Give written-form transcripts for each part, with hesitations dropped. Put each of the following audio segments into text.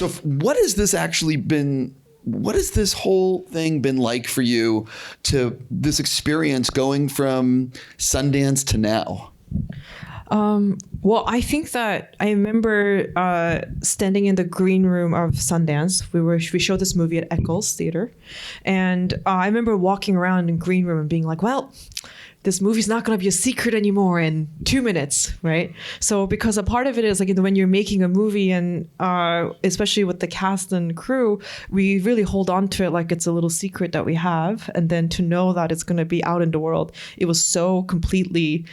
So what has this actually been? What has this whole thing been like for you, to this experience going from Sundance to now? Well, I think that I remember standing in the green room of Sundance. We showed this movie at Eccles Theater, and I remember walking around in green room and being like, well, this movie's not going to be a secret anymore in 2 minutes, right? So because a part of it is like when you're making a movie, and especially with the cast and crew, we really hold on to it like it's a little secret that we have. And then to know that it's going to be out in the world, it was so completely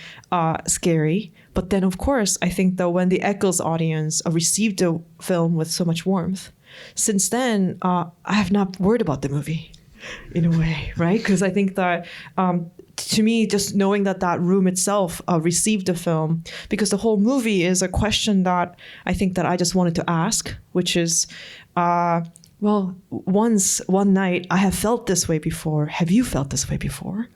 scary. But then, of course, I think that when the Eccles audience received the film with so much warmth, since then, I have not worried about the movie in a way, right? Because I think that to me, just knowing that that room itself received the film, because the whole movie is a question that I think that I just wanted to ask, which is, well, one night, I have felt this way before. Have you felt this way before?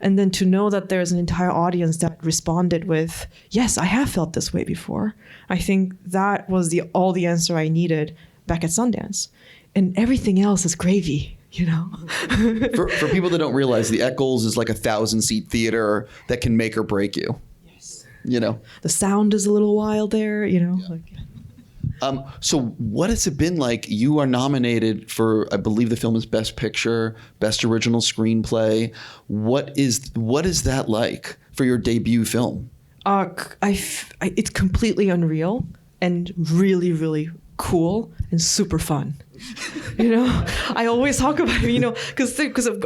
And then to know that there's an entire audience that responded with, yes, I have felt this way before. I think that was all the answer I needed back at Sundance. And everything else is gravy. You know, for people that don't realize, the Eccles is like 1,000-seat theater that can make or break you. Yes. You know, the sound is a little wild there. You know. Yeah. So what has it been like? You are nominated for, I believe the film is Best Picture, Best Original Screenplay. What is that like for your debut film? It's completely unreal and really, really cool and super fun. You know, I always talk about it, you know, because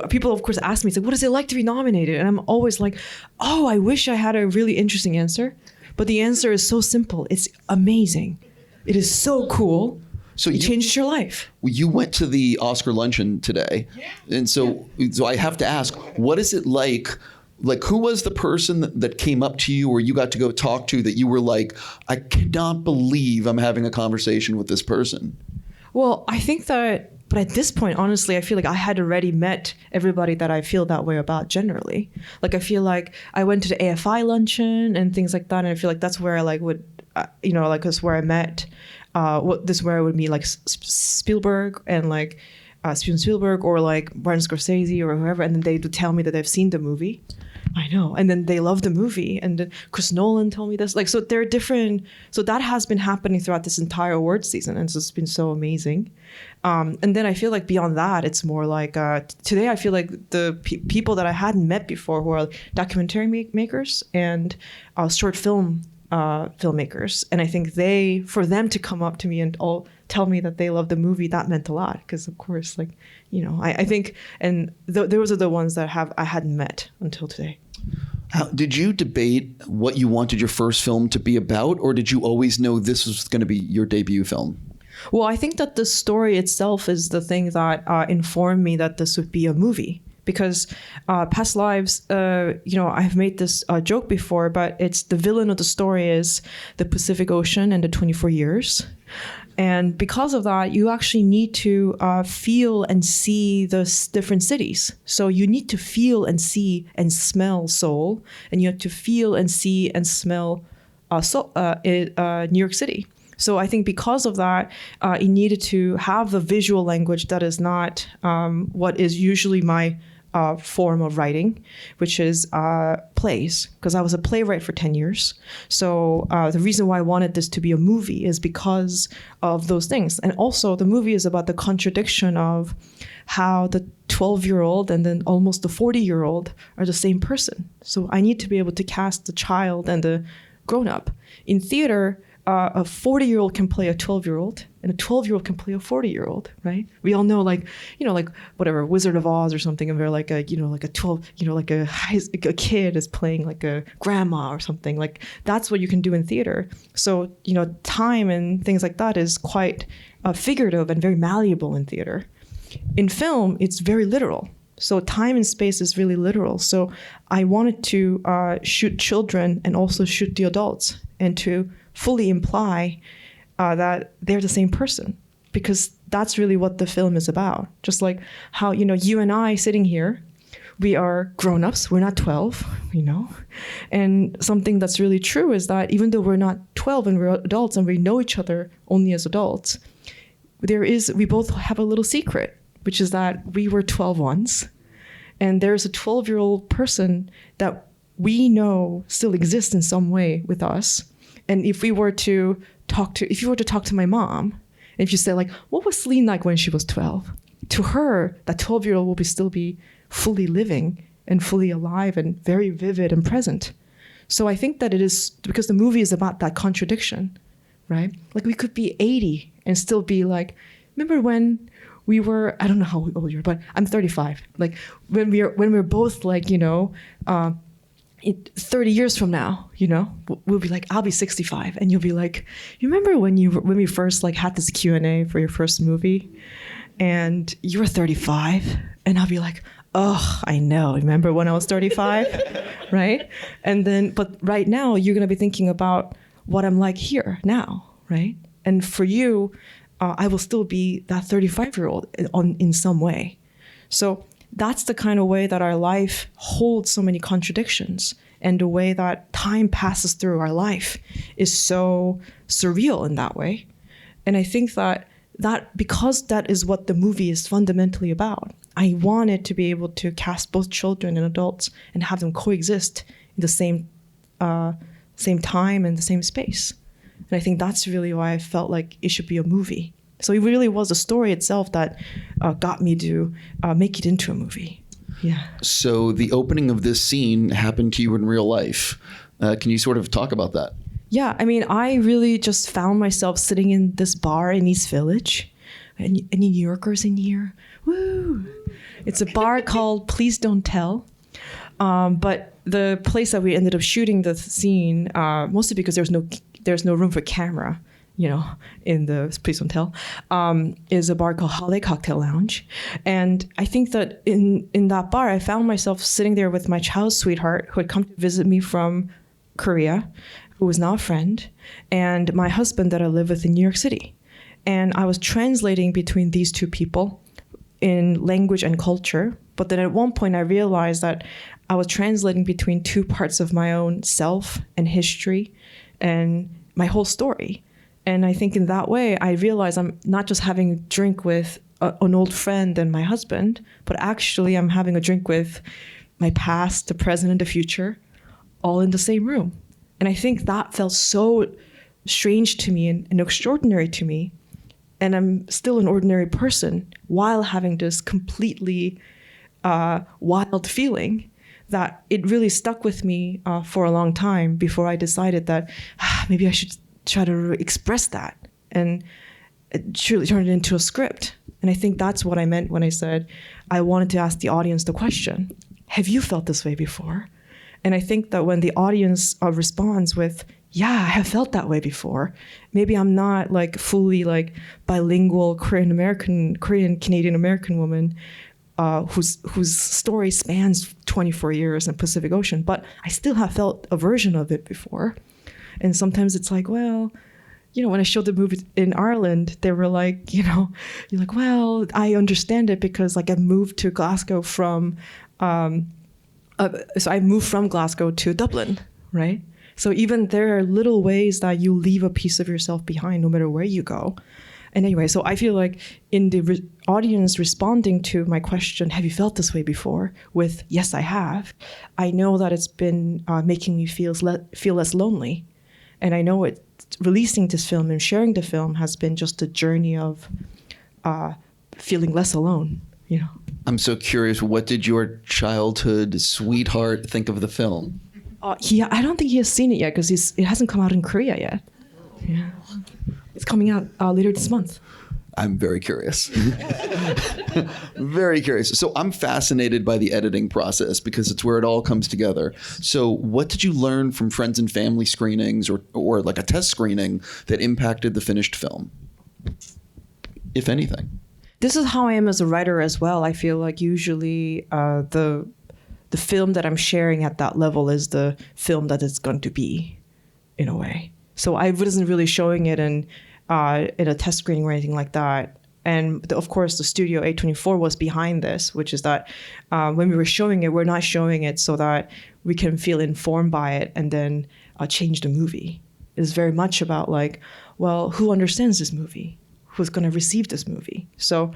people, of course, ask me, so what is it like to be nominated? And I'm always like, oh, I wish I had a really interesting answer. But the answer is so simple. It's amazing. It is so cool. So it changes your life. You went to the Oscar luncheon today. Yeah. And so I have to ask, what is it like? Like, who was the person that came up to you or you got to go talk to that you were like, I cannot believe I'm having a conversation with this person? Well, I think that, but at this point, honestly, I feel like I had already met everybody that I feel that way about generally. Like, I feel like I went to the AFI luncheon and things like that. And I feel like that's where I like would, you know, like, that's where I met, this is where I would meet like Spielberg and like Steven Spielberg or like Martin Scorsese or whoever. And then they would tell me that they've seen the movie. I know. And then they love the movie. And Chris Nolan told me this. Like, so they're different. So that has been happening throughout this entire awards season. And so it's been so amazing. And then I feel like beyond that, it's more like today I feel like the people that I hadn't met before who are documentary makers and short film filmmakers. And I think for them to come up to me and all tell me that they love the movie, that meant a lot. Because of course, like, you know, I think, and those are the ones that I hadn't met until today. Did you debate what you wanted your first film to be about, or did you always know this was going to be your debut film? Well, I think that the story itself is the thing that informed me that this would be a movie. Because past lives, you know, I've made this joke before, but it's the villain of the story is the Pacific Ocean and the 24 years. And because of that, you actually need to feel and see the different cities. So you need to feel and see and smell Seoul, and you have to feel and see and smell New York City. So I think because of that, it needed to have a visual language that is not what is usually my form of writing, which is plays, because I was a playwright for 10 years. So the reason why I wanted this to be a movie is because of those things. And also the movie is about the contradiction of how the 12-year-old and then almost the 40-year-old are the same person. So I need to be able to cast the child and the grown-up. In theater, a 40-year-old can play a 12-year-old, and a 12-year-old can play a 40-year-old, right? We all know, like, you know, like whatever, Wizard of Oz or something, and they're like a, you know, like a 12, you know, like a kid is playing like a grandma or something. Like, that's what you can do in theater. So, you know, time and things like that is quite figurative and very malleable in theater. In film, it's very literal. So time and space is really literal. So I wanted to shoot children and also shoot the adults, and to fully imply that they're the same person, because that's really what the film is about. Just like how, you know, you and I sitting here, we are grown-ups, we're not 12, you know? And something that's really true is that even though we're not 12 and we're adults and we know each other only as adults, we both have a little secret, which is that we were 12 once, and there's a 12-year-old person that we know still exists in some way with us. And if you were to talk to my mom, and if you say like, what was Celine like when she was 12? To her, that 12-year-old will still be fully living and fully alive and very vivid and present. So I think that it is because the movie is about that contradiction, right? Like we could be 80 and still be like, remember when we were, I don't know how old you are, but I'm 35. Like when we're both like, 30 years from now, we'll be like, I'll be 65, and you'll be like, you remember when we first like had this Q&A for your first movie, and you were 35, and I'll be like, oh, I know. Remember when I was 35, right? And then, but right now you're gonna be thinking about what I'm like here now, right? And for you, I will still be that 35-year-old in some way. So that's the kind of way that our life holds so many contradictions, and the way that time passes through our life is so surreal in that way. And I think that because that is what the movie is fundamentally about, I wanted to be able to cast both children and adults and have them coexist in the same time and the same space. And I think that's really why I felt like it should be a movie. So it really was the story itself that got me to make it into a movie. Yeah. So the opening of this scene happened to you in real life. Can you sort of talk about that? Yeah, I mean, I really just found myself sitting in this bar in East Village. Any New Yorkers in here? Woo! It's a bar called Please Don't Tell. But the place that we ended up shooting the scene, mostly because there's no room for camera, in the Please Don't Tell, is a bar called Holiday Cocktail Lounge. And I think that in that bar, I found myself sitting there with my childhood sweetheart who had come to visit me from Korea, who was now a friend, and my husband that I live with in New York City. And I was translating between these two people in language and culture. But then at one point I realized that I was translating between two parts of my own self and history and my whole story. And I think in that way, I realized I'm not just having a drink with an old friend and my husband, but actually I'm having a drink with my past, the present, and the future, all in the same room. And I think that felt so strange to me and extraordinary to me. And I'm still an ordinary person while having this completely wild feeling that it really stuck with me for a long time before I decided that maybe I should try to express that and truly turn it into a script. And I think that's what I meant when I said I wanted to ask the audience the question, have you felt this way before? And I think that when the audience responds with, yeah, I have felt that way before. Maybe I'm not like fully like bilingual Korean-Canadian American woman whose story spans 24 years in Pacific Ocean, but I still have felt a version of it before. And sometimes it's like, well, when I showed the movie in Ireland, they were like, you're like, well, I understand it because like I moved to Glasgow from, so I moved from Glasgow to Dublin, right? So even there are little ways that you leave a piece of yourself behind no matter where you go. And anyway, so I feel like in the audience responding to my question, have you felt this way before? With, yes, I have. I know that it's been making me feel less lonely. And I know releasing this film and sharing the film has been just a journey of feeling less alone, I'm so curious, what did your childhood sweetheart think of the film? I don't think he has seen it yet because it hasn't come out in Korea yet. Yeah. It's coming out later this month. I'm very curious. Very curious. So I'm fascinated by the editing process because it's where it all comes together. So what did you learn from friends and family screenings or like a test screening that impacted the finished film, if anything? This is how I am as a writer as well. I feel like usually the film that I'm sharing at that level is the film that it's going to be, in a way. So I wasn't really showing it in a test screening or anything like that. And of course, the studio A24 was behind this, which is that when we were showing it, we're not showing it so that we can feel informed by it and then change the movie. It's very much about like, well, who understands this movie? who's going to receive this movie. So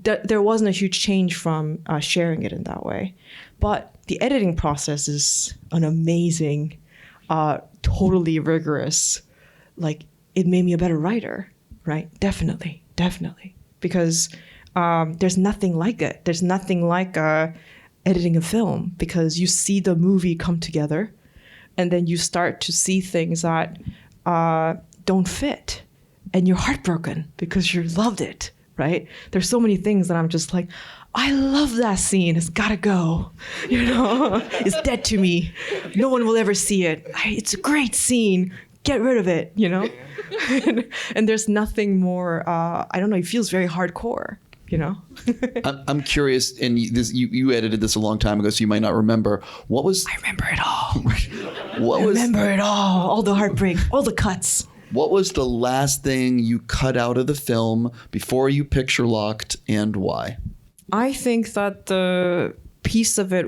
there wasn't a huge change from sharing it in that way. But the editing process is an amazing, totally rigorous, like it made me a better writer, right? Definitely. Because there's nothing like it. There's nothing like editing a film, because you see the movie come together and then you start to see things that don't fit. And you're heartbroken because you loved it, right? There's so many things that I'm just like, I love that scene. It's gotta go. It's dead to me. No one will ever see it. It's a great scene. Get rid of it, and there's nothing more, I don't know, it feels very hardcore, I'm curious, and you edited this a long time ago, so you might not remember. I remember it all. I remember it all the heartbreak, all the cuts. What was the last thing you cut out of the film before you picture locked, and why? I think that the piece of it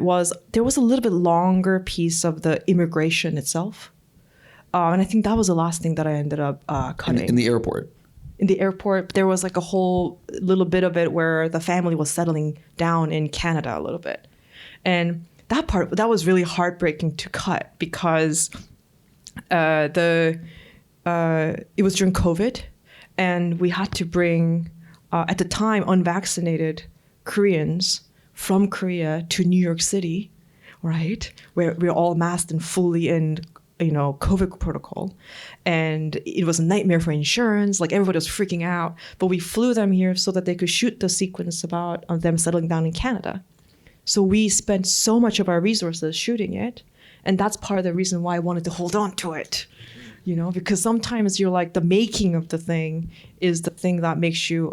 there was a little bit longer piece of the immigration itself. And I think that was the last thing that I ended up cutting. In the airport? In the airport, there was like a whole little bit of it where the family was settling down in Canada a little bit. And that was really heartbreaking to cut, because it was during COVID, and we had to bring, at the time, unvaccinated Koreans from Korea to New York City, right? Where we're all masked and fully in, COVID protocol. And it was a nightmare for insurance. Like, everybody was freaking out. But we flew them here so that they could shoot the sequence about them settling down in Canada. So we spent so much of our resources shooting it. And that's part of the reason why I wanted to hold on to it. Because sometimes you're like, the making of the thing is the thing that makes you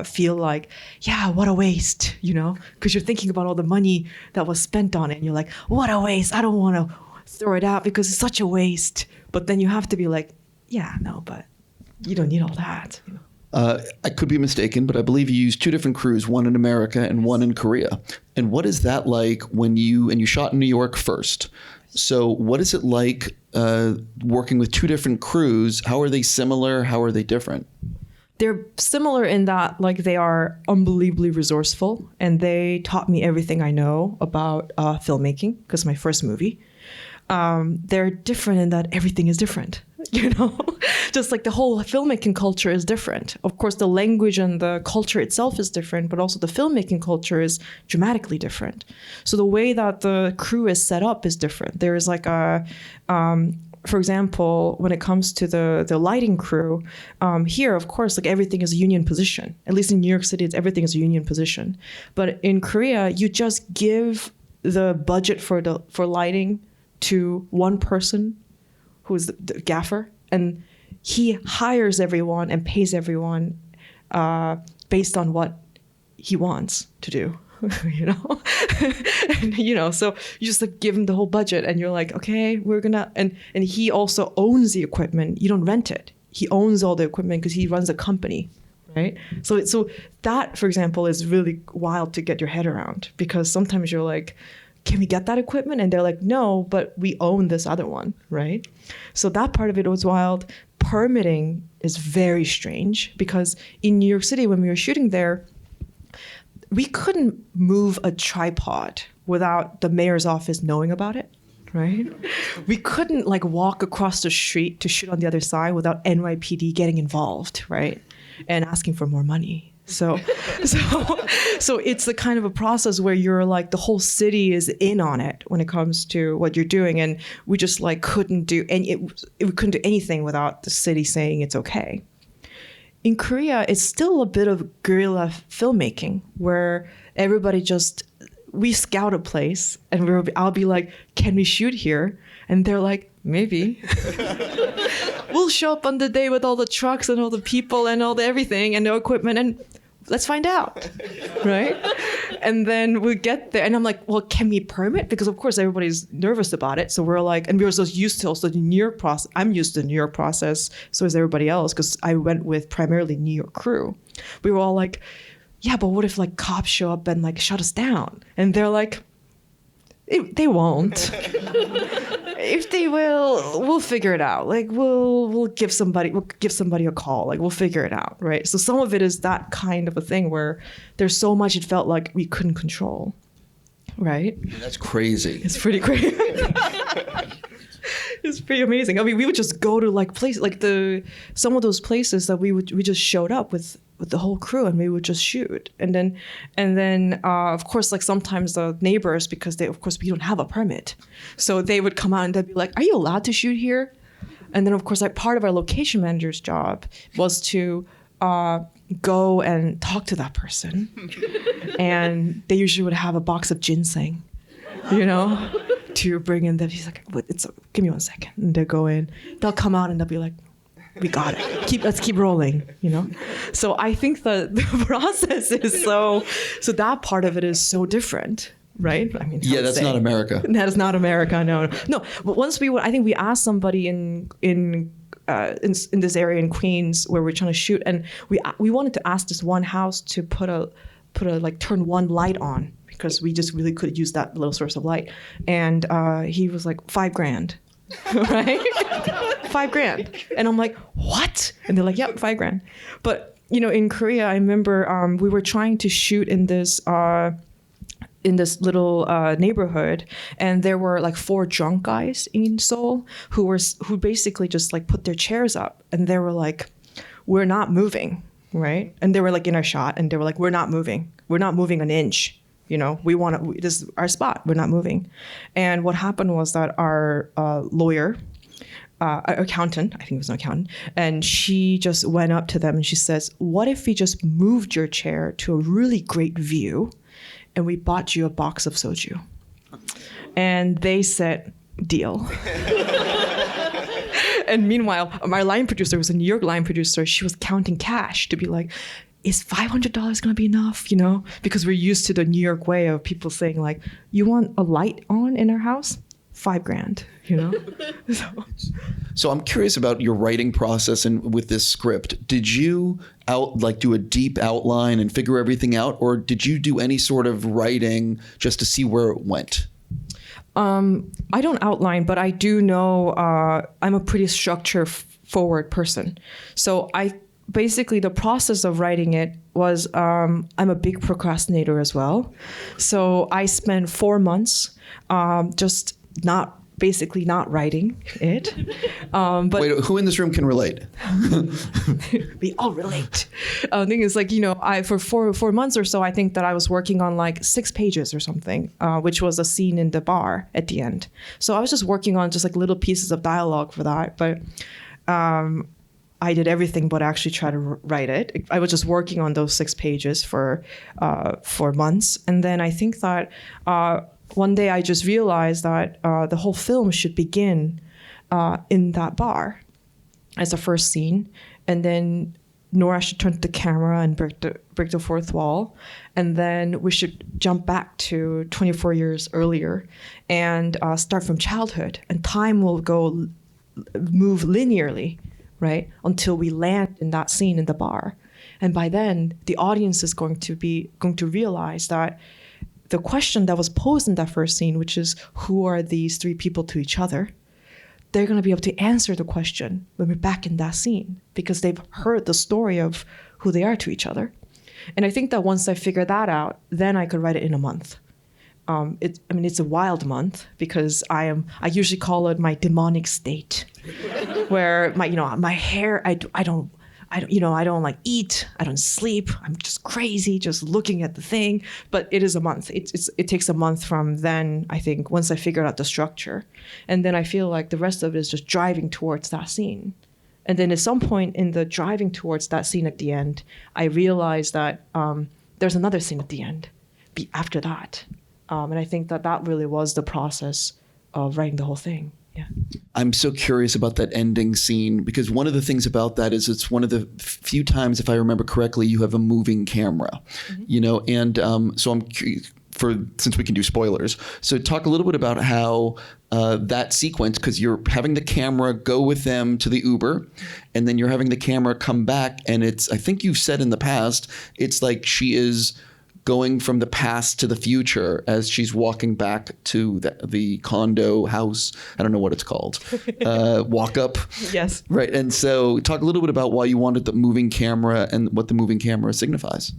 feel like, yeah, what a waste, because you're thinking about all the money that was spent on it. And you're like, what a waste. I don't want to throw it out because it's such a waste. But then you have to be like, yeah, no, but you don't need all that. I could be mistaken, but I believe you used two different crews, one in America and one in Korea. And what is that like when you shot in New York first? So what is it like working with two different crews? How are they similar? How are they different? They're similar in that, like, they are unbelievably resourceful, and they taught me everything I know about filmmaking, because my first movie. They're different in that everything is different, just like the whole filmmaking culture is different. Of course, the language and the culture itself is different, but also the filmmaking culture is dramatically different. So the way that the crew is set up is different. There is like for example, when it comes to the lighting crew, here, of course, like, everything is a union position. At least in New York City, everything is a union position. But in Korea, you just give the budget for lighting to one person, who's the gaffer, and he hires everyone and pays everyone based on what he wants to do. And, so you just like give him the whole budget, and you're like, okay, we're gonna, and he also owns the equipment. You don't rent it. He owns all the equipment because he runs a company, right? So that, for example, is really wild to get your head around, because sometimes you're like, can we get that equipment? And they're like, no, but we own this other one, right? So that part of it was wild. Permitting is very strange, because in New York City, when we were shooting there, we couldn't move a tripod without the mayor's office knowing about it, right? We couldn't like walk across the street to shoot on the other side without NYPD getting involved, right? And asking for more money. So it's the kind of a process where you're like, the whole city is in on it when it comes to what you're doing. And we just like couldn't do we couldn't do anything without the city saying it's okay. In Korea, it's still a bit of guerrilla filmmaking where everybody we scout a place and I'll be like, can we shoot here? And they're like, maybe. We'll show up on the day with all the trucks and all the people and all the everything and the equipment, and let's find out, right? And then we get there, and I'm like, well, can we permit? Because of course everybody's nervous about it. So we're like, and we were so used to also the New York process. I'm used to the New York process, so is everybody else, because I went with primarily New York crew. We were all like, yeah, but what if like cops show up and like shut us down? And they're like, they won't. if they will, we'll figure it out. Like we'll give somebody a call. Like we'll figure it out, right? So some of it is that kind of a thing where there's so much it felt like we couldn't control, right? That's crazy. It's pretty crazy. It's pretty amazing. I mean, we would just go to like places, like some of those places that we just showed up with the whole crew, and we would just shoot. And then of course, like sometimes the neighbors, because we don't have a permit, so they would come out and they'd be like, "Are you allowed to shoot here?" And then of course, like part of our location manager's job was to go and talk to that person, and they usually would have a box of ginseng, to bring in. He's like, give me 1 second. And they'll go in, they'll come out and they'll be like, we got it. Let's keep rolling, So I think the process is so that part of it is so different, right? I mean, yeah, that's not America. That is not America. No. But once I think we asked somebody in this area in Queens where we're trying to shoot, and we wanted to ask this one house to put a like turn one light on, because we just really could use that little source of light. And he was like, $5,000, right? $5,000. And I'm like, what? And they're like, yep, $5,000. But, in Korea, I remember we were trying to shoot in this little neighborhood, and there were like 4 drunk guys in Seoul who basically just like put their chairs up, and they were like, we're not moving, right? And they were like in our shot, and they were like, we're not moving an inch. This is our spot. We're not moving. And what happened was that our lawyer, accountant, I think it was an accountant, and she just went up to them and she says, what if we just moved your chair to a really great view and we bought you a box of soju? And they said, deal. And meanwhile, my line producer was a New York line producer. She was counting cash to be like, is $500 going to be enough? Because we're used to the New York way of people saying like, you want a light on in our house? $5,000, So I'm curious about your writing process and with this script. Did you do a deep outline and figure everything out, or did you do any sort of writing just to see where it went? I don't outline, but I do know I'm a pretty structure-forward person. So basically the process of writing it was I'm a big procrastinator as well. So I spent 4 months just not writing it. But wait, who in this room can relate? We all relate. The thing is, like, for 4 months or so, I think that I was working on like 6 pages or something, which was a scene in the bar at the end. So I was just working on just like little pieces of dialogue for that. But I did everything but actually try to write it. I was just working on those 6 pages for months. And then I think that one day I just realized that the whole film should begin in that bar as the first scene. And then Nora should turn to the camera and break the fourth wall. And then we should jump back to 24 years earlier and start from childhood. And time will move linearly, right, until we land in that scene in the bar. And by then, the audience is going to realize that the question that was posed in that first scene, which is, who are these 3 people to each other? They're going to be able to answer the question when we're back in that scene, because they've heard the story of who they are to each other. And I think that once I figure that out, then I could write it in a month. It's a wild month, because I usually call it my demonic state, where my hair, I don't like eat, I don't sleep, I'm just crazy, just looking at the thing. But it is a month. It takes a month from then, I think, once I figured out the structure. And then I feel like the rest of it is just driving towards that scene. And then at some point in the driving towards that scene at the end, I realized that there's another scene at the end after that. And I think that really was the process of writing the whole thing. Yeah. I'm so curious about that ending scene, because one of the things about that is it's one of the few times, if I remember correctly, you have a moving camera, and so I'm curious, since we can do spoilers. So talk a little bit about how that sequence, because you're having the camera go with them to the Uber, and then you're having the camera come back, and I think you've said in the past, it's like she is going from the past to the future as she's walking back to the condo house. I don't know what it's called. Walk up. Yes. Right. And so talk a little bit about why you wanted the moving camera and what the moving camera signifies.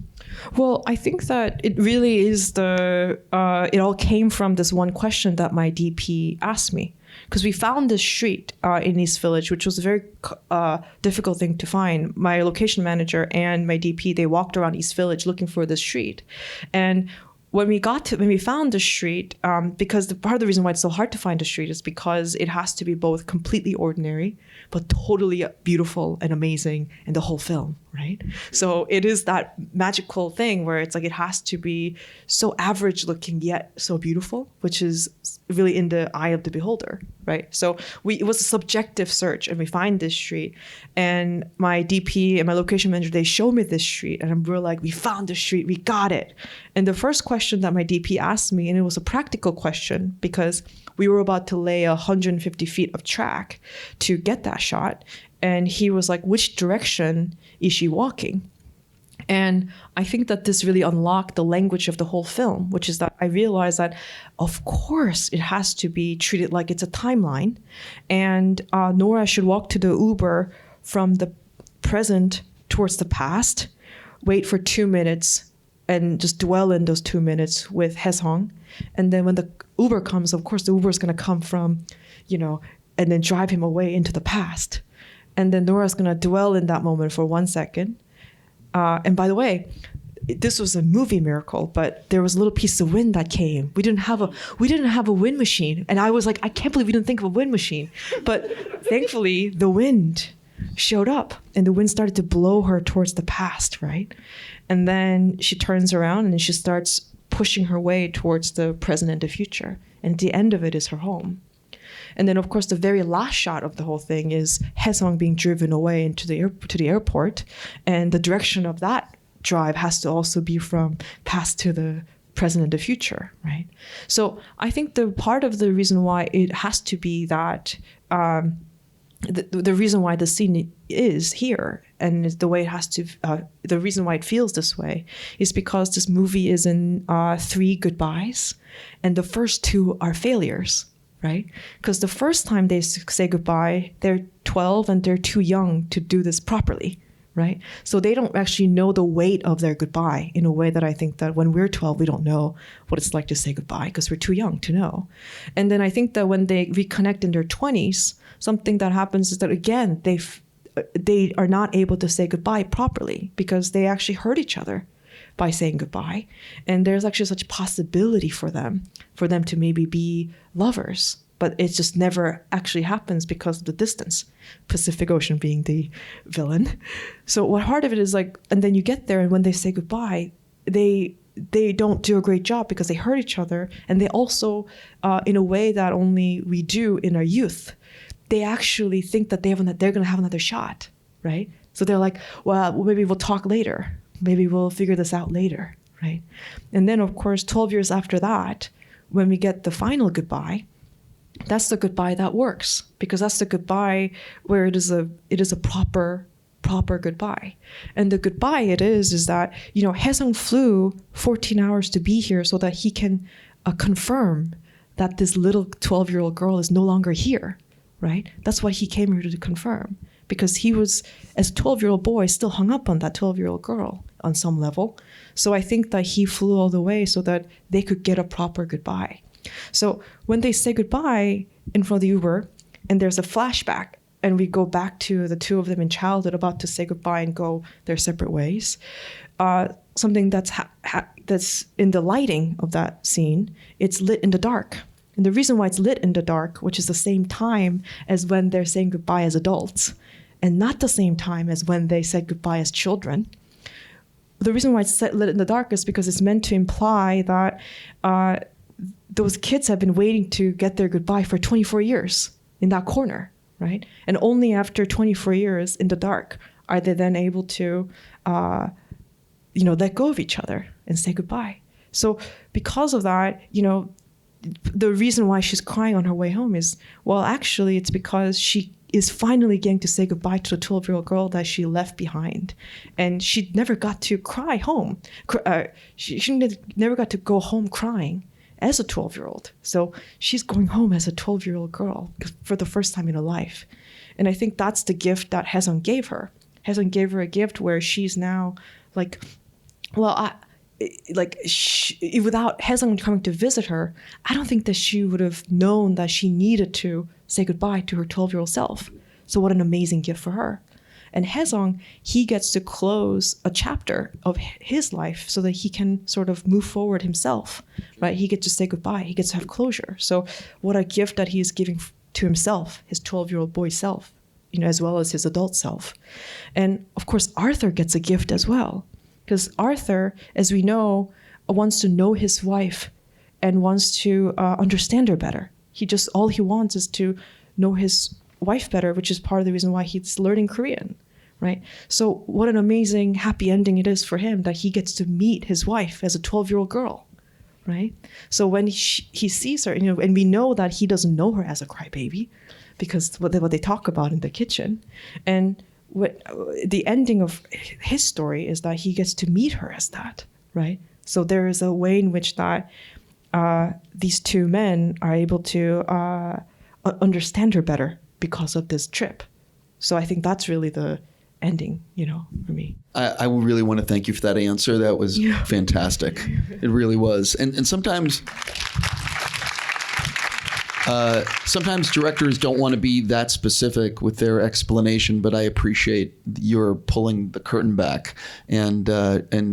Well, I think that it really is it all came from this one question that my DP asked me. Because we found this street in East Village, which was a very difficult thing to find. My location manager and my DP, they walked around East Village looking for this street. And when we found the street, because part of the reason why it's so hard to find a street is because it has to be both completely ordinary, but totally beautiful and amazing in the whole film, right? So it is that magical thing where it's like it has to be so average looking yet so beautiful, which is really in the eye of the beholder, right? So it was a subjective search, and we find this street, and my DP and my location manager, they show me this street, and we're like, we found the street, we got it. And the first question that my DP asked me, and it was a practical question because we were about to lay 150 feet of track to get that shot, and he was like, which direction is she walking? And I think that this really unlocked the language of the whole film, which is that I realized that, of course, it has to be treated like it's a timeline. And Nora should walk to the Uber from the present towards the past, wait for 2 minutes, and just dwell in those 2 minutes with Hae Sung. And then when the Uber comes, of course, the Uber is going to come from, and then drive him away into the past. And then Nora's going to dwell in that moment for 1 second. And by the way, this was a movie miracle, but there was a little piece of wind that came. We didn't have a wind machine. And I was like, I can't believe we didn't think of a wind machine. But thankfully, the wind showed up, and the wind started to blow her towards the past, right? And then she turns around and she starts pushing her way towards the present and the future. And the end of it is her home. And then, of course, the very last shot of the whole thing is Hae Sung being driven away into to the airport. And the direction of that drive has to also be from past to the present and the future, right? So I think the part of the reason why it has to be that the reason why the scene is here and the way it has to, the reason why it feels this way is because this movie is in 3 goodbyes, and the first 2 are failures, right? Because the first time they say goodbye, they're 12 and they're too young to do this properly, right? So they don't actually know the weight of their goodbye in a way that I think that when we're 12, we don't know what it's like to say goodbye because we're too young to know. And then I think that when they reconnect in their 20s, something that happens is that, again, they are not able to say goodbye properly because they actually hurt each other by saying goodbye. And there's actually such a possibility for them to maybe be lovers, but it just never actually happens because of the distance, Pacific Ocean being the villain. So what part of it is like, and then you get there, and when they say goodbye, they don't do a great job because they hurt each other. And they also, in a way that only we do in our youth, they actually think that they're going to have another shot, right? So they're like, well, maybe we'll talk later. Maybe we'll figure this out later, right? And then, of course, 12 years after that, when we get the final goodbye, that's the goodbye that works, because that's the goodbye where it is a proper goodbye. And the goodbye it is that, Hae Sung flew 14 hours to be here so that he can confirm that this little 12-year-old girl is no longer here, right? That's why he came here to confirm, because he was, as a 12-year-old boy, still hung up on that 12-year-old girl on some level. So I think that he flew all the way so that they could get a proper goodbye. So when they say goodbye in front of the Uber, and there's a flashback, and we go back to the 2 of them in childhood about to say goodbye and go their separate ways, something that's in the lighting of that scene, it's lit in the dark. And the reason why it's lit in the dark, which is the same time as when they're saying goodbye as adults, and not the same time as when they said goodbye as children. The reason why it's lit in the dark is because it's meant to imply that those kids have been waiting to get their goodbye for 24 years in that corner, right? And only after 24 years in the dark are they then able to, let go of each other and say goodbye. So because of that, the reason why she's crying on her way home is, well, actually, it's because she is finally getting to say goodbye to the 12-year-old girl that she left behind. And she never got to cry home. She never got to go home crying as a 12-year-old. So she's going home as a 12-year-old girl for the first time in her life. And I think that's the gift that Hae Sung gave her. Hae Sung gave her a gift where she's now like, well, without Hae Sung coming to visit her, I don't think that she would have known that she needed to say goodbye to her 12-year-old self. So what an amazing gift for her. And Hae Sung, he gets to close a chapter of his life so that he can sort of move forward himself, right? He gets to say goodbye. He gets to have closure. So what a gift that he is giving to himself, his 12-year-old boy self, as well as his adult self. And of course, Arhtur gets a gift as well. Because Arhtur, as we know, wants to know his wife and wants to understand her better. All he wants is to know his wife better, which is part of the reason why he's learning Korean, right? So what an amazing happy ending it is for him that he gets to meet his wife as a 12-year-old girl, right? So when he sees her, and we know that he doesn't know her as a crybaby because what they talk about in the kitchen. And the ending of his story is that he gets to meet her as that, right? So there is a way in which that these two men are able to understand her better because of this trip. So I think that's really the ending, for me. I really want to thank you for that answer. That was fantastic. It really was. And sometimes directors don't want to be that specific with their explanation, but I appreciate your pulling the curtain back and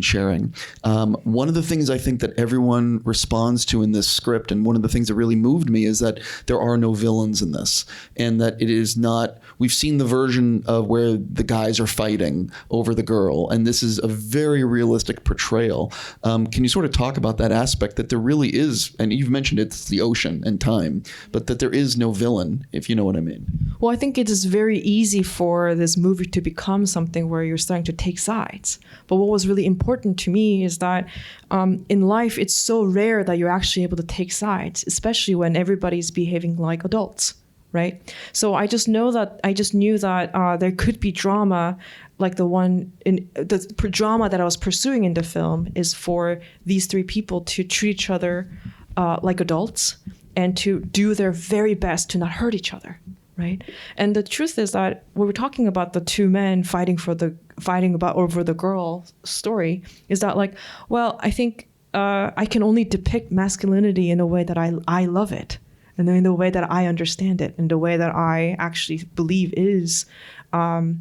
sharing. One of the things I think that everyone responds to in this script, and one of the things that really moved me, is that there are no villains in this, and that it is not. We've seen the version of where the guys are fighting over the girl, and this is a very realistic portrayal. Can you sort of talk about that aspect, that there really is, and you've mentioned it's the ocean and time, but that there is no villain, if you know what I mean? Well, I think it is very easy for this movie to become something where you're starting to take sides. But what was really important to me is that in life, it's so rare that you're actually able to take sides, especially when everybody's behaving like adults, right? So I just knew that there could be drama, like the drama that I was pursuing in the film is for these three people to treat each other like adults and to do their very best to not hurt each other, right? And the truth is that when we're talking about the two men fighting over the girl story, is that I think I can only depict masculinity in a way that I love it, and in the way that I understand it, in the way that I actually believe is the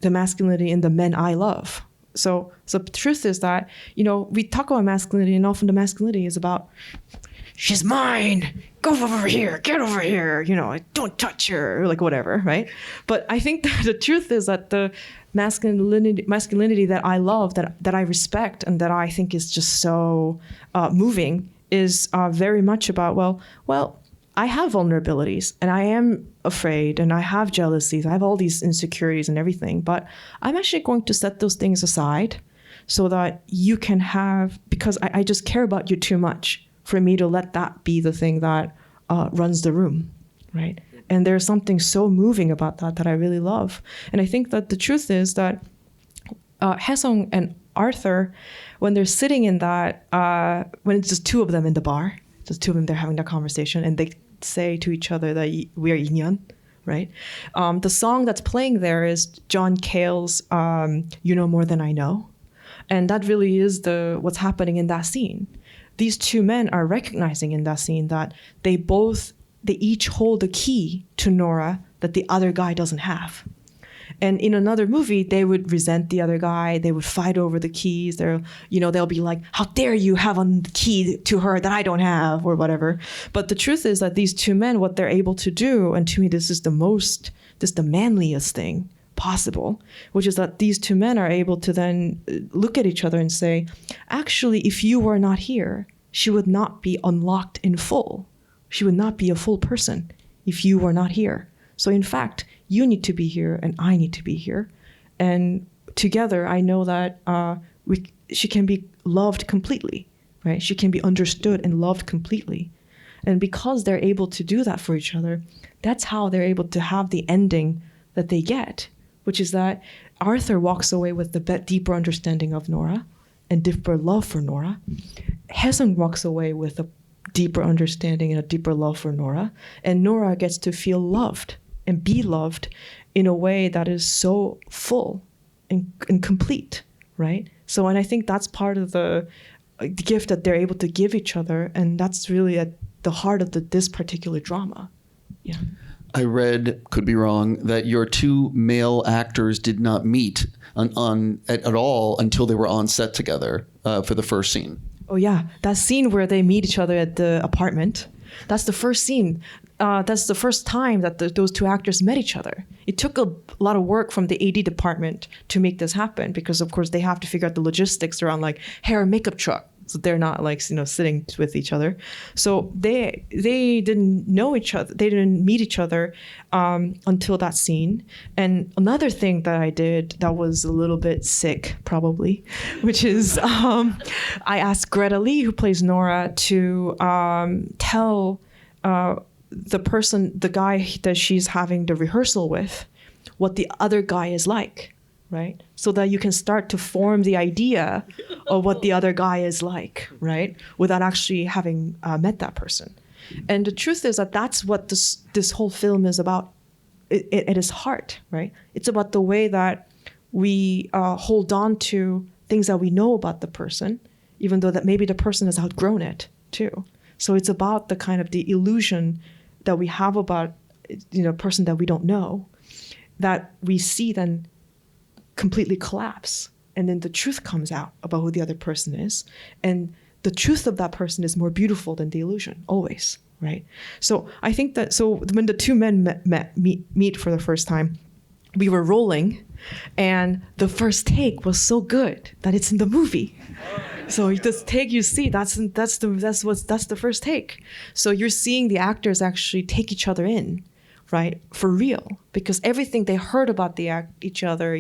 masculinity in the men I love. So the truth is that, we talk about masculinity, and often the masculinity is about, she's mine, go over here, get over here, don't touch her, or whatever, right? But I think that the truth is that the masculinity that I love, that I respect, and that I think is just so moving is very much about, well, I have vulnerabilities, and I am afraid, and I have jealousies, I have all these insecurities and everything, but I'm actually going to set those things aside so that you can have, because I just care about you too much for me to let that be the thing that runs the room, right? And there's something so moving about that I really love. And I think that the truth is that Hae Sung and Arhtur, when they're sitting in that, when it's just two of them in the bar, just two of them, they're having that conversation, and they say to each other that we are 인연, right? The song that's playing there is John Cale's You Know More Than I Know. And that really is what's happening in that scene. These two men are recognizing in that scene that they each hold a key to Nora that the other guy doesn't have. And in another movie, they would resent the other guy. They would fight over the keys. They'll be like, how dare you have a key to her that I don't have, or whatever. But the truth is that these two men, what they're able to do, and to me, this is the manliest thing possible, which is that these two men are able to then look at each other and say, actually, if you were not here, she would not be unlocked in full. She would not be a full person if you were not here. So in fact, you need to be here and I need to be here. And together, I know that she can be loved completely, right? She can be understood and loved completely. And because they're able to do that for each other, that's how they're able to have the ending that they get, which is that Arhtur walks away with the deeper understanding of Nora and deeper love for Nora. Hae Sung walks away with a deeper understanding and a deeper love for Nora. And Nora gets to feel loved and be loved in a way that is so full and complete, right? So, and I think that's part of the gift that they're able to give each other. And that's really at the heart of this particular drama. Yeah. I read, could be wrong, that your two male actors did not meet at all until they were on set together for the first scene. Oh yeah, that scene where they meet each other at the apartment. That's the first scene. That's the first time that those two actors met each other. It took a lot of work from the AD department to make this happen because, of course, they have to figure out the logistics around like hair and makeup truck. So they're not like, sitting with each other. So they didn't know each other. They didn't meet each other until that scene. And another thing that I did that was a little bit sick, probably, which is I asked Greta Lee, who plays Nora, to tell the guy that she's having the rehearsal with, what the other guy is like. Right? So that you can start to form the idea of what the other guy is like, right? Without actually having met that person. And the truth is that that's what this whole film is about at its heart, right? It's about the way that we hold on to things that we know about the person, even though that maybe the person has outgrown it too. So it's about the kind of the illusion that we have about, a person that we don't know, that we see then completely collapse. And then the truth comes out about who the other person is. And the truth of that person is more beautiful than the illusion, always, right? So I think that, when the two men meet for the first time, we were rolling, and the first take was so good that it's in the movie. So this take you see, that's the first take. So you're seeing the actors actually take each other in, right, for real, because everything they heard about each other,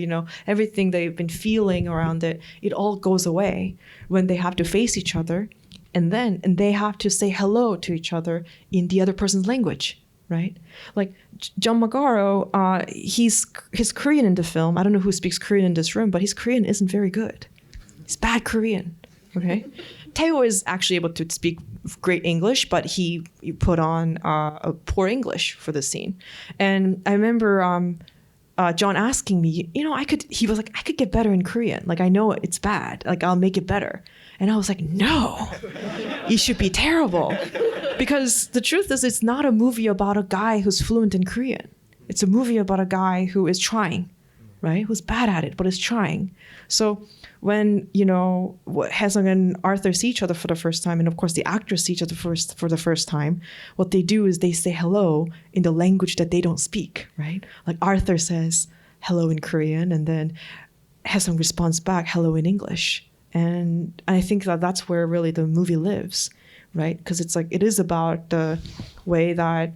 everything they've been feeling around it, it all goes away when they have to face each other, and they have to say hello to each other in the other person's language, right? Like John Magaro, he's Korean in the film. I don't know who speaks Korean in this room, but his Korean isn't very good. It's bad Korean, okay? Teo is actually able to speak great English, but he put on a poor English for the scene. And I remember John asking me, he was like, I could get better in Korean. Like, I know it's bad. Like, I'll make it better. And I was like, no, it should be terrible. Because the truth is, it's not a movie about a guy who's fluent in Korean. It's a movie about a guy who is trying, right? Who's bad at it, but is trying. So when, Hae Sung and Arhtur see each other for the first time, and of course the actors see each other for the first time, what they do is they say hello in the language that they don't speak, right? Like Arhtur says hello in Korean, and then Hae Sung responds back hello in English. And I think that that's where really the movie lives, right? Because it's like, it is about the way that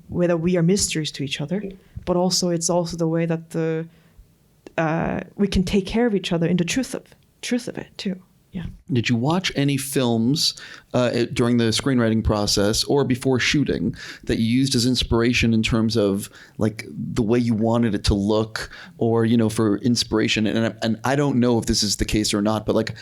we are mysteries to each other, but also it's also the way that we can take care of each other in the truth of it too. Yeah. Did you watch any films during the screenwriting process or before shooting that you used as inspiration in terms of like the way you wanted it to look, or for inspiration? And I don't know if this is the case or not, but like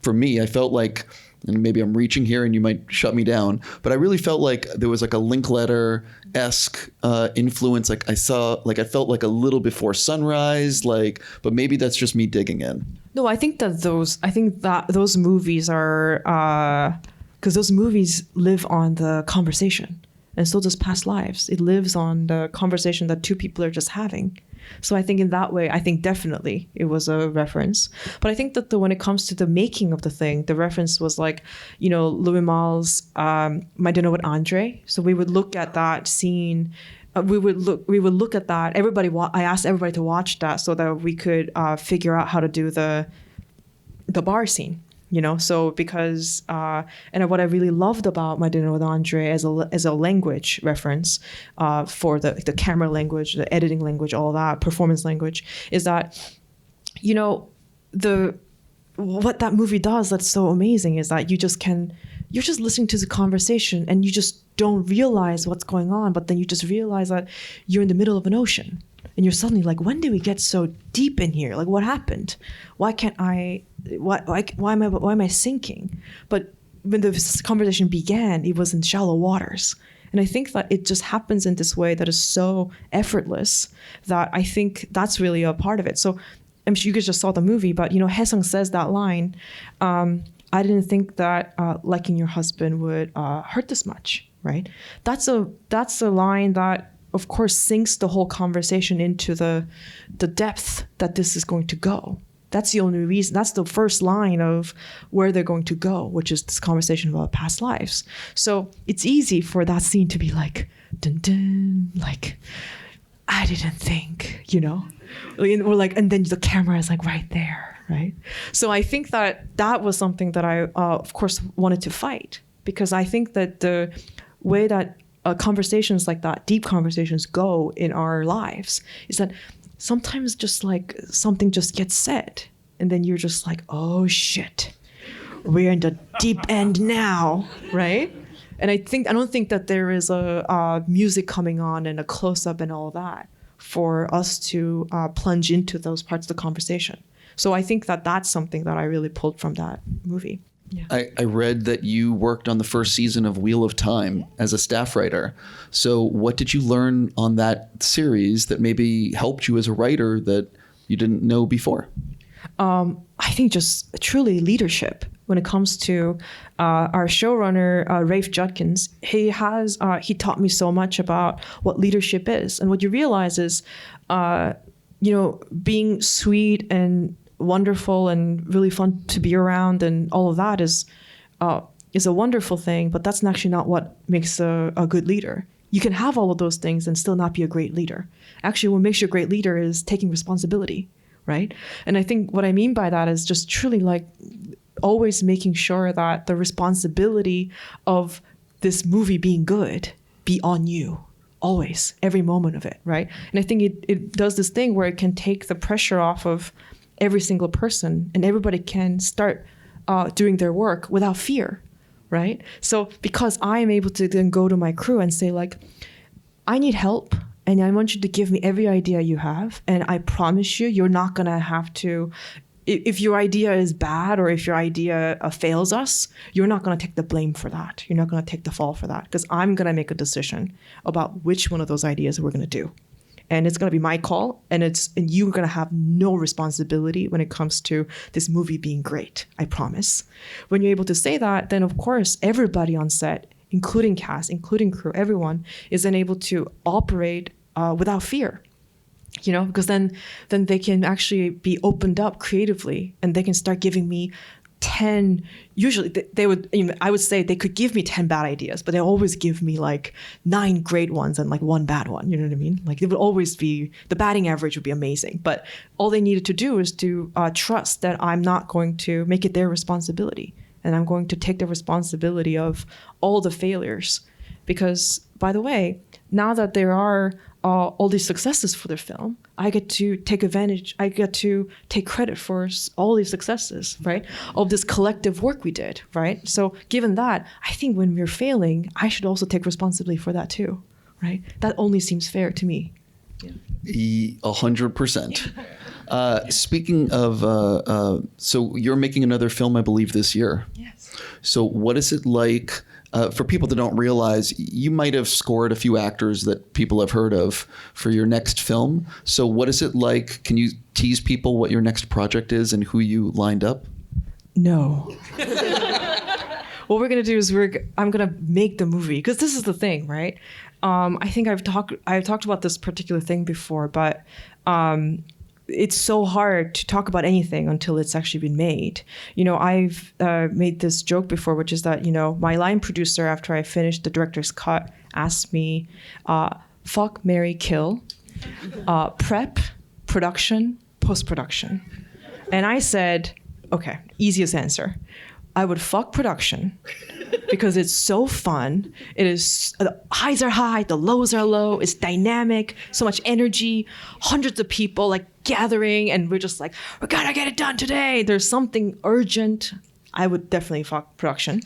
for me, I felt like, and maybe I'm reaching here and you might shut me down, but I really felt like there was like a Linklater-esque influence. Like I felt like a little before sunrise, but maybe that's just me digging in. No, I think that those movies are, because those movies live on the conversation, and so does Past Lives. It lives on the conversation that two people are just having. So I think in that way, I think definitely it was a reference. But I think that when it comes to the making of the thing, the reference was like, Louis Malle's My Dinner with Andre. So we would look at that scene. We would look at that. I asked everybody to watch that so that we could figure out how to do the bar scene. So because and what I really loved about My Dinner with Andre as a language reference for the camera language, the editing language, all that performance language, is that what that movie does that's so amazing is that you just can you're just listening to the conversation and you just don't realize what's going on, but then you just realize that you're in the middle of an ocean and you're suddenly like, when did we get so deep in here? Like, what happened? Why am I sinking? But when the conversation began, it was in shallow waters. And I think that it just happens in this way that is so effortless that I think that's really a part of it. So I'm sure you guys just saw the movie, but Hae Sung says that line, I didn't think that liking your husband would hurt this much, right? That's a line that, of course, sinks the whole conversation into the depth that this is going to go. That's the only reason. That's the first line of where they're going to go, which is this conversation about past lives. So it's easy for that scene to be like, dun dun, like, I didn't think, or like, and then the camera is like right there, right? So I think that was something that I, of course, wanted to fight, because I think that the way that conversations like that, deep conversations, go in our lives is that sometimes just like something just gets said and then you're just like, oh shit, we're in the deep end now, right? And I don't think that there is a music coming on and a close-up and all that for us to plunge into those parts of the conversation. So I think that that's something that I really pulled from that movie. Yeah. I read that you worked on the first season of Wheel of Time as a staff writer. So what did you learn on that series that maybe helped you as a writer that you didn't know before? I think just truly leadership. When it comes to our showrunner, Rafe Judkins, he taught me so much about what leadership is. And what you realize is, being sweet and wonderful and really fun to be around and all of that is a wonderful thing, but that's actually not what makes a good leader. You can have all of those things and still not be a great leader. Actually, what makes you a great leader is taking responsibility, right? And I think what I mean by that is just truly like always making sure that the responsibility of this movie being good be on you. Always, every moment of it, right? And I think it does this thing where it can take the pressure off of every single person, and everybody can start doing their work without fear, right? So because I am able to then go to my crew and say like, I need help and I want you to give me every idea you have, and I promise you're not gonna have to, if your idea is bad or if your idea fails us, you're not gonna take the blame for that. You're not gonna take the fall for that, because I'm gonna make a decision about which one of those ideas we're gonna do. And it's going to be my call, and you're going to have no responsibility when it comes to this movie being great, I promise. When you're able to say that, then of course, everybody on set, including cast, including crew, everyone is then able to operate without fear, because then they can actually be opened up creatively, and they can start giving me 10, usually I would say they could give me 10 bad ideas, but they always give me like 9 great ones and like 1 bad one. You know what I mean? Like it would always be, the batting average would be amazing, but all they needed to do is to trust that I'm not going to make it their responsibility, and I'm going to take the responsibility of all the failures. Because, by the way, now that there are all these successes for the film, I get to take advantage, I get to take credit for all these successes, right? Of this collective work we did, right? So given that, I think when we're failing, I should also take responsibility for that too, right? That only seems fair to me. Yeah. 100%. Speaking of, so you're making another film, I believe, this year. Yes. So what is it like? For people that don't realize, you might have scored a few actors that people have heard of for your next film. So what is it like? Can you tease people what your next project is and who you lined up? No. What we're going to do is I'm going to make the movie, because this is the thing, right? I think I've talked about this particular thing before, but it's so hard to talk about anything until it's actually been made. I've made this joke before, which is that, my line producer, after I finished the director's cut, asked me, fuck, marry, kill, prep, production, post-production. And I said, okay, easiest answer. I would fuck production because it's so fun. It is, the highs are high, the lows are low. It's dynamic, so much energy, hundreds of people like gathering, and we're just like, we gotta get it done today. There's something urgent, I would definitely fuck production.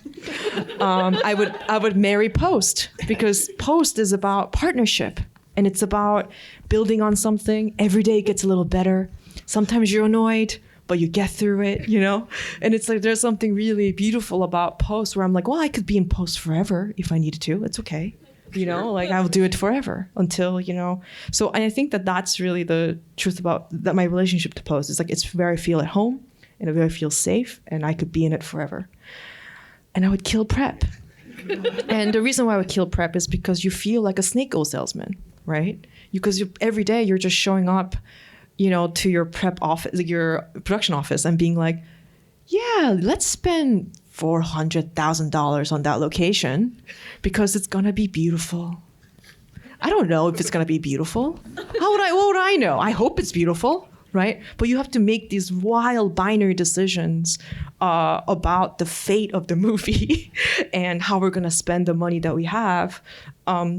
I would marry post, because post is about partnership, and it's about building on something. Every day it gets a little better. Sometimes you're annoyed, but you get through it, you know? And it's like there's something really beautiful about post where I'm like, well, I could be in post forever if I needed to. It's okay. You know, like I will do it forever until, you know. So I think that that's really the truth about that. My relationship to post is like, it's where I feel at home and where I feel safe, and I could be in it forever. And I would kill prep. And the reason why I would kill prep is because you feel like a snake oil salesman, right? Because every day you're just showing up, you know, to your prep office, like your production office, and being like, yeah, let's spend $400,000 on that location because it's gonna be beautiful. I don't know if it's gonna be beautiful. What would I know? I hope it's beautiful, right? But you have to make these wild binary decisions about the fate of the movie and how we're gonna spend the money that we have,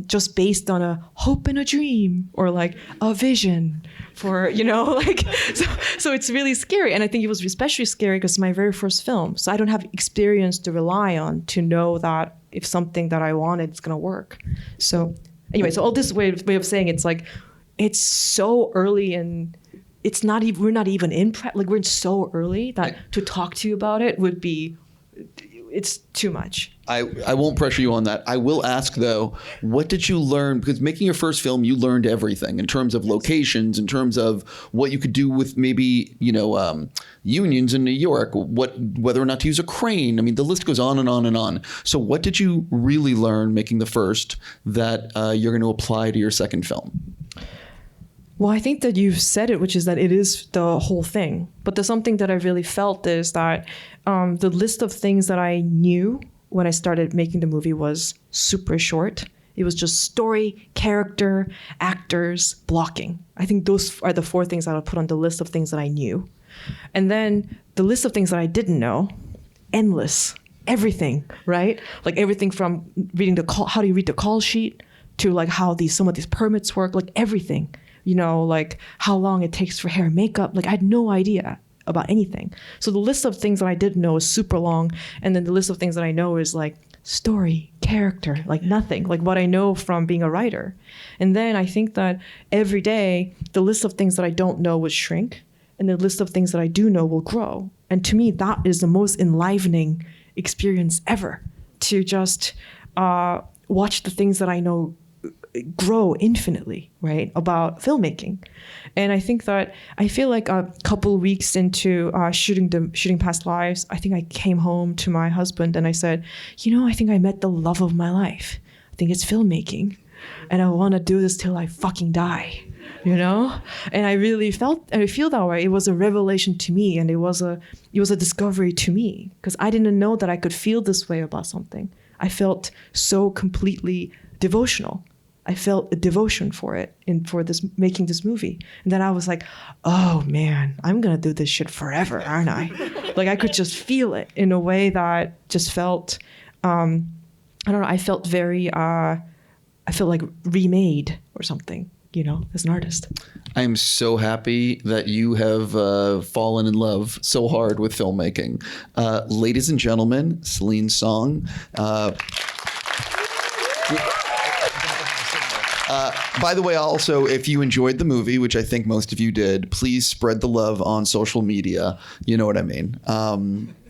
just based on a hope and a dream, or like a vision for, you know, like, so it's really scary. And I think it was especially scary because it's my very first film. So I don't have experience to rely on to know that if something that I wanted is gonna work. So anyway, so all this way of saying it's like, it's so early, and it's not even, we're not even in prep, like we're so early that to talk to you about it would be, it's too much. I won't pressure you on that. I will ask though, what did you learn? Because making your first film, you learned everything in terms of locations, in terms of what you could do with maybe, you know, unions in New York, whether or not to use a crane. I mean, the list goes on and on and on. So what did you really learn making the first that you're going to apply to your second film? Well, I think that you've said it, which is that it is the whole thing. But there's something that I really felt is that the list of things that I knew when I started making the movie was super short. It was just story, character, actors, blocking. I think those are the 4 things I would put on the list of things that I knew. And then the list of things that I didn't know, endless, everything, right? Like everything from reading the call, how do you read the call sheet, to like how some of these permits work, like everything. You know, like how long it takes for hair and makeup. Like I had no idea about anything. So the list of things that I didn't know is super long. And then the list of things that I know is like story, character, like nothing, like what I know from being a writer. And then I think that every day, the list of things that I don't know would shrink, and the list of things that I do know will grow. And to me, that is the most enlivening experience ever, to just watch the things that I know grow infinitely, right, about filmmaking. And I think that I feel like a couple weeks into shooting Past Lives, I think I came home to my husband and I said, you know, I think I met the love of my life. I think it's filmmaking, and I want to do this till I fucking die, you know? And I feel that way. It was a revelation to me, and it was a discovery to me, because I didn't know that I could feel this way about something. I felt so completely devotional. I felt a devotion for it and for this, making this movie. And then I was like, oh man, I'm gonna do this shit forever, aren't I? Like I could just feel it in a way that just felt, I don't know, I felt very, I felt like remade or something, you know, as an artist. I am so happy that you have fallen in love so hard with filmmaking. Ladies and gentlemen, Celine Song. By the way, also, if you enjoyed the movie, which I think most of you did, please spread the love on social media. You know what I mean.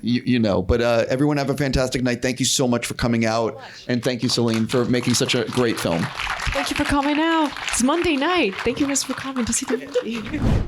You know, but everyone have a fantastic night. Thank you so much for coming out. And thank you, Celine, for making such a great film. Thank you for coming out. It's Monday night. Thank you guys for coming to see the movie.